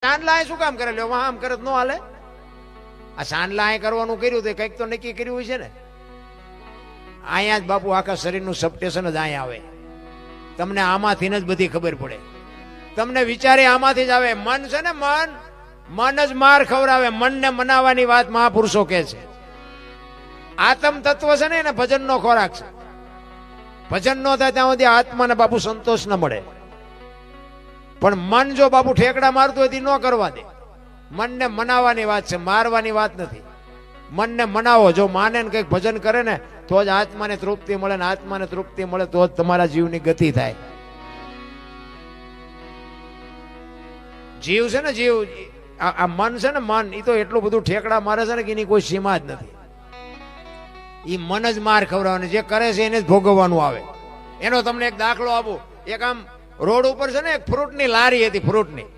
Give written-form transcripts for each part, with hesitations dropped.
સાંડલા શું કામ કરે? લ્યો આમ કરે ન હાલે. આ સાંડલા કરવાનું કર્યું તો કંઈક તો નક્કી કર્યું હોય છે ને. અહીંયા જ બાપુ આખા શરીરનું સબટેશન જ અહીંયા આવે. તમને આમાંથી જ બધી ખબર પડે. તમને વિચારે આમાંથી જ આવે. મન છે ને, મન જ માર ખવડાવે. મનને મનાવવાની વાત મહાપુરુષો કહે છે. આત્મ તત્વ છે ને એને ભજનનો ખોરાક છે. ભજન નો થાય ત્યાં સુધી આત્માને બાપુ સંતોષ ન મળે. પણ મન જો બાપુ ઠેકડા મારતું હોય ન કરવા દે. મનને મનાવવાની વાત છે, મારવાની વાત નથી. મનને મનાવો. જો માને ને કંઈક ભજન કરે ને તો જ આત્માને તૃપ્તિ મળે, ને આત્માને તૃપ્તિ મળે તો જ તમારા જીવની ગતિ થાય. જીવ છે ને, જીવ આ મન છે ને, મન એ તો એટલું બધું ઠેકડા મારે છે ને કે એની કોઈ સીમા જ નથી. એ મન જ માર ખવડાવવાનું. જે કરે છે એને જ ભોગવવાનું આવે. એનો તમને એક દાખલો આપું. એક આમ રોડ ઉપર છે ને એક ફ્રૂટની લારી હતી. ફ્રૂટની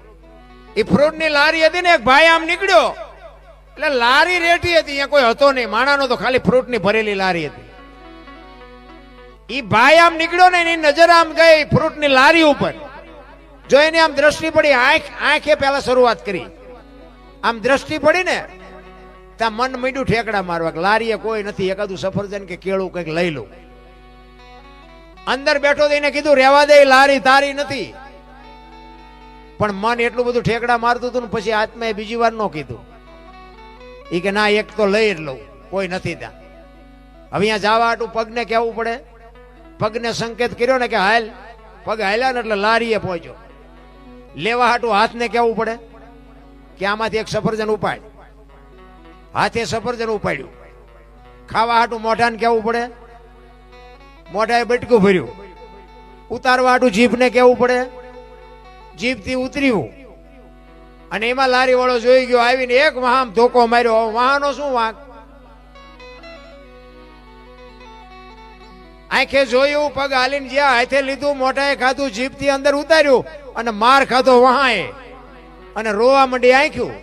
એ ફ્રૂટની લારી હતી ને એક ભાઈ આમ નીકળ્યો એટલે લારી રેઠી હતી. અહીંયા કોઈ હતો નહીં, માણાનો તો ખાલી ફ્રૂટની ભરેલી લારી હતી. એ ભાઈ આમ નીકળ્યો ને એની નજર આમ ગઈ ફ્રૂટની લારી ઉપર. જો એની આમ દ્રષ્ટિ પડી, આંખે પહેલા શરૂઆત કરી. આમ દ્રષ્ટિ પડી ને ત્યાં મન મીંડું ઠેકડા મારવા. લારીએ કોઈ નથી, એકાદું સફરજન કે કેળું કંઈક લઈ લઉં. અંદર બેઠો તો એને કીધું રહેવા દે, લારી તારી નથી. પણ મન એટલું બધું ઠેકડા મારતું હતું ને પછી આત્માએ બીજી વાર ન કીધું. એ કે ના, એક તો લઈ જ લઉં, કોઈ નથી ત્યાં. હવે અહીંયા જવા હાટું પગને કહેવું પડે. પગને સંકેત કર્યો ને કે હાલ. પગ હાલ્યા ને એટલે લારીએ પહોંચ્યો. લેવા હાટું હાથને કહેવું પડે કે આમાંથી એક સફરજન ઉપાડ. હાથે સફરજન ઉપાડ્યું. ખાવા હાટું મોઢાને કહેવું પડે. મોઢાએ બટકું ભર્યું. ઉતારવા હાટું જીભને કહેવું પડે. જીભથી ઉતર્યું. અને એમાં લારી વાળો જોઈ ગયો, આવીને એક વાહમ ધોકો માર્યો. વાહનો શું વાંક? આંખે જોયું, પગ હાલીને જ્યાં હાથે લીધું, મોઢાએ ખાધું, જીભથી અંદર ઉતાર્યું અને માર ખાધો વહાએ અને રોવા માંડી આંખ્યું.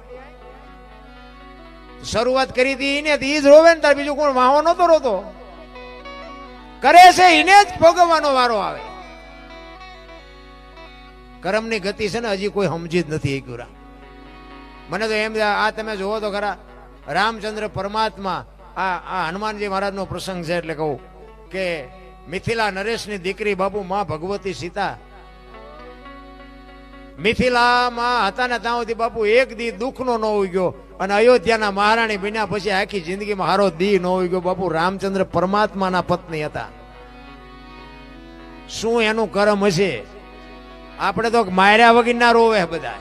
શરૂઆત કરી હતી એને, ઈ જ રોવે ને તાર બીજું કોણ? વાહો નતો રોતો. કરે છે એને જ ભોગવવાનો વારો આવે. કર્મની ગતિ છે ને હજી કોઈ સમજી જ નથી. એ ગુરા મને તો એમ, આ તમે જોવો તો ખરા, રામચંદ્ર પરમાત્મા, આ હનુમાનજી મહારાજનો પ્રસંગ છે એટલે કહું કે મિથિલા નરેશની દીકરી બાપુ માં ભગવતી સીતા મિથિલામાં હતા ને ત્યાં સુધી બાપુ એક દી દુઃખનો ન હોઈ ગયો. અને અયોધ્યાના મહારાણી બન્યા પછી આખી જિંદગીમાં હારો દી ન હોઈ ગયો. બાપુ રામચંદ્ર પરમાત્માના પત્ની હતા. શું એનું કર્મ હશે? આપણે તો માર્યા વગર ના રોવે બધા.